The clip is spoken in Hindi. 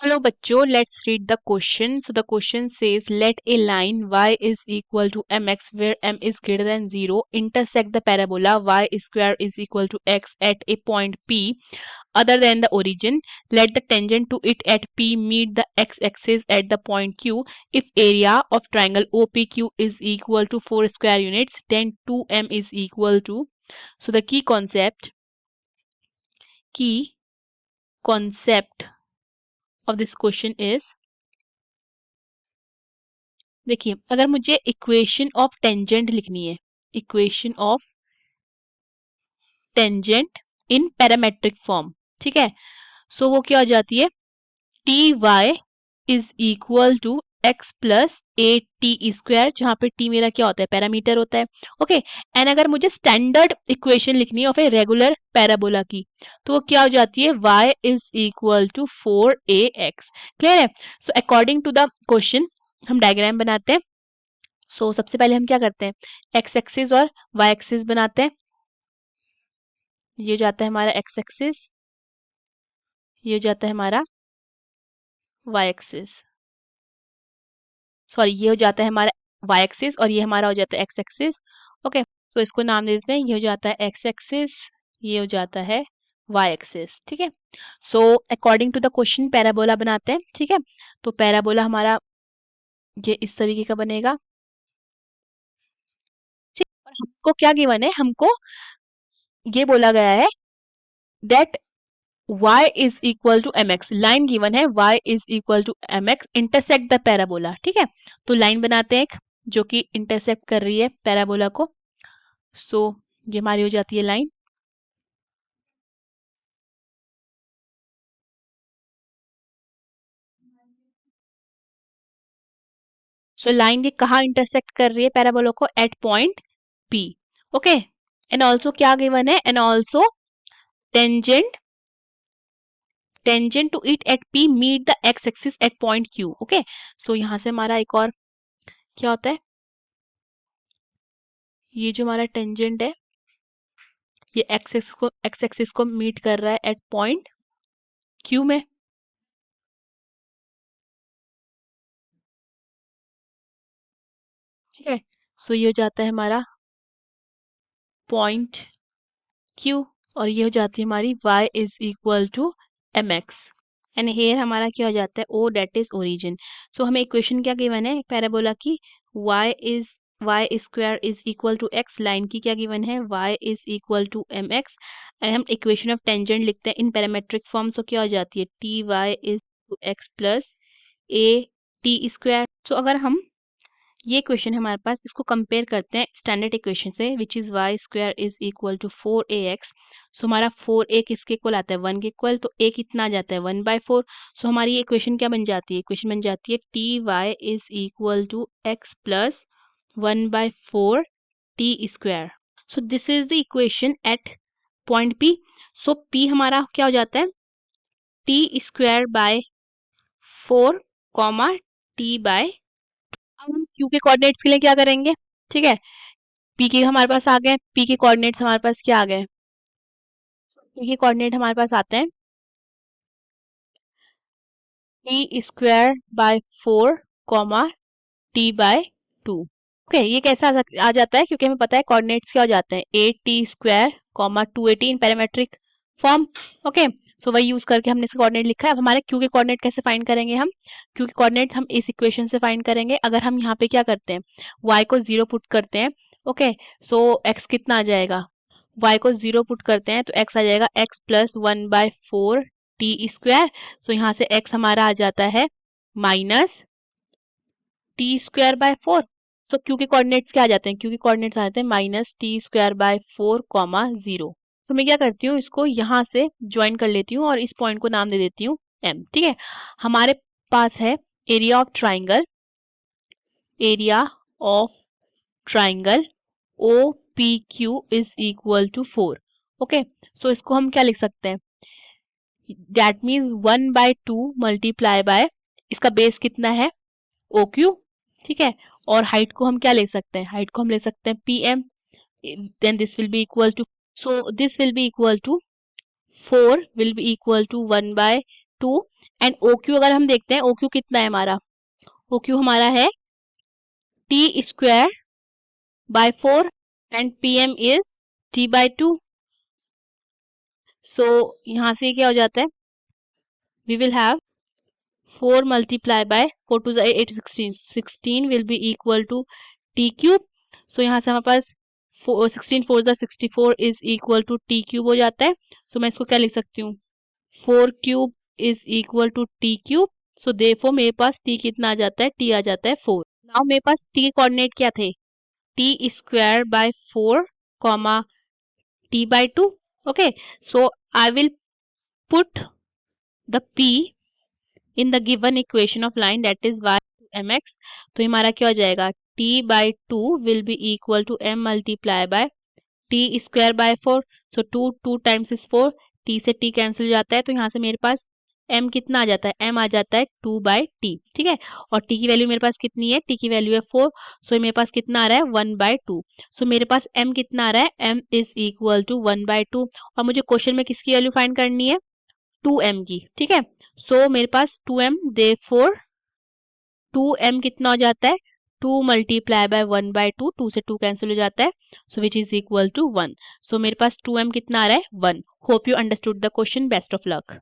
Hello बच्चों, let's read the question. So the question says, let a line y is equal to mx where m is greater than 0 intersect the parabola y square is equal to x at a point P other than the origin. Let the tangent to it at P meet the x-axis at the point Q. If area of triangle OPQ is equal to 4 square units, then 2m is equal to. So the key concept of this question is, देखिए अगर मुझे इक्वेशन ऑफ टेंजेंट लिखनी है, equation of tangent in parametric form, ठीक है, सो वो क्या हो जाती है, t y is equal to x plus a t square, जहां पे टी मेरा क्या होता है, पैरामीटर होता है, ओके। एंड अगर मुझे स्टैंडर्ड इक्वेशन लिखनी है ऑफ ए रेगुलर पैराबोला की, तो वो क्या हो जाती है, y is equal to 4ax। Clear है? सो अकॉर्डिंग टू द क्वेश्चन हम डायग्राम बनाते हैं। सो सबसे पहले हम क्या करते हैं, एक्स एक्सिस और वाई एक्सिस बनाते हैं। ये जाता है हमारा एक्स एक्सिस, ये जाता है हमारा वाई एक्सिस, सॉरी ये हो जाता है हमारा वाई एक्सिस और ये हमारा हो जाता है एक्स एक्सिस, ओके। तो इसको नाम दे देते हैं, ये हो जाता है एक्स एक्सिस, ये हो जाता है वाई एक्सिस, ठीक है। सो according to the question parabola बनाते हैं, ठीक है। तो पैराबोला हमारा ये इस तरीके का बनेगा, ठीक। और हमको क्या गिवन है, हमको ये बोला गया है that y is equal to mx, line given है y is equal to mx intersect the parabola, ठीक है। तो लाइन बनाते हैं एक जो कि इंटरसेक्ट कर रही है पैराबोला को। सो ये हमारी हो जाती है लाइन। सो लाइन ये कहाँ इंटरसेक्ट कर रही है पैराबोला को, at point P, okay. And also क्या गिवन है, and also tangent tangent to it at P meet the x axis at point Q, okay. So यहाँ से हमारा एक और क्या होता है, ये जो हमारा टेंजेंट है ये एक्स एक्सिस को मीट कर रहा है एट पॉइंट Q में, ठीक है। सो ये हो जाता है हमारा पॉइंट Q और ये हो जाती है हमारी y is equal to mx and here हमारा क्या हो जाता है O, that is origin. So हमें इक्वेशन क्या गिवन है पैराबोला की, y square is equal to x, line की क्या गिवन है, y is equal to mx and हम इक्वेशन ऑफ टेंजेंट लिखते हैं इन पैरामेट्रिक फॉर्म। सो क्या हो जाती है, t y is two x plus a t square. So अगर हम ये क्वेश्चन हमारे पास, इसको कंपेयर करते हैं स्टैंडर्ड इक्वेशन से, which is y square is equal to 4ax। So हमारा 4a किसके इक्वल आता है, 1 के इक्वल, तो a कितना आ जाता है, 1/4। सो हमारी ये इक्वेशन क्या बन जाती है, इक्वेशन बन जाती है t y is equal to x plus 1/4 t square. So this is the equation at point P। सो P हमारा क्या हो जाता है, t square by 4 comma t by. अब हम Q के कोऑर्डिनेट्स के लिए क्या करेंगे, ठीक है, P के हमारे पास आ गए, P के कोऑर्डिनेट्स हमारे पास क्या आ गए, P के कोऑर्डिनेट हमारे पास आते हैं t square by 4 comma t by 2, okay. ये कैसे आ जाता है, क्योंकि हमें पता है कोऑर्डिनेट्स क्या हो जाते हैं, a t square comma 280 in parametric form, okay. So वही यूज करके हमने इसका कोऑर्डिनेट लिखा है। अब हमारे Q के कोऑर्डिनेट कैसे फाइंड करेंगे, हम Q के कोऑर्डिनेट हम इस इक्वेशन से फाइंड करेंगे। अगर हम यहाँ पे क्या करते हैं, y को 0 पुट करते हैं, ओके। सो x कितना आ जाएगा, y को 0 पुट करते हैं तो x आ जाएगा x प्लस 1/4 टी स्क्वायर। सो यहाँ से x हमारा आ जाता है माइनस टी स्क्वायर बाय 4। तो Q के कोऑर्डिनेट्स क्या आ जाते हैं, Q के कोऑर्डिनेट्स आ जाते हैं minus T square by 4 comma 0। तो मैं क्या करती हूँ, इसको यहाँ से ज्वाइन कर लेती हूँ और इस पॉइंट को नाम दे देती हूँ M, ठीक है। हमारे पास है area of triangle, area of triangle O P Q is equal to 4, okay. So इसको हम क्या लिख सकते हैं, दैट मीन्स 1/2 मल्टीप्लाई बाय, इसका बेस कितना है, ओ क्यू, ठीक है। और हाइट को हम क्या ले सकते हैं, हाइट को हम ले सकते हैं P M, then this will be equal to, so this will be equal to 4 will be equal to 1/2 2 and OQ अगर हम देखते हैं OQ कितना है हमारा, OQ हमारा है t square by 4 and PM is t by 2। सो यहाँ से क्या हो जाता है, we will have 4 multiply by 4 to the 8 16 will be equal to t cube। सो यहाँ से हमारे पास 16 4 the 64 is equal to t cube हो जाता है। सो मैं इसको क्या लिख सकती हूँ, 4 cube is equal to t cube। So therefore मेरे पास t कितना आ जाता है, t आ जाता है 4। नाउ मेरे पास t के कोऑर्डिनेट क्या थे, t square by 4 comma t by 2। Okay, so I will put the p in the given equation of line that is y to mx। तो हमारा क्या हो जाएगा, t by 2 will be equal to m multiply by t square by 4। so 2 times is 4, t से t कैंसिल हो जाता है, तो यहाँ से मेरे पास m कितना आ जाता है, m आ जाता है 2 by t। ठीक है, और t की वैल्यू मेरे पास कितनी है, t की वैल्यू है 4। सो मेरे पास कितना आ रहा है 1 by 2। सो मेरे पास m कितना आ रहा है, m is equal to 1 by 2। और मुझे क्वेश्चन में किसकी वैल्यू फाइंड करनी है, 2m की। ठीक है, सो मेरे पास 2m, देयरफॉर 2m कितना हो जाता है, 2 मल्टीप्लाई बाय 1 बाय 2, 2 से 2 कैंसिल हो जाता है, सो विच इज इक्वल टू 1। सो मेरे पास 2m कितना आ रहा है 1। Hope you understood the question, best of luck.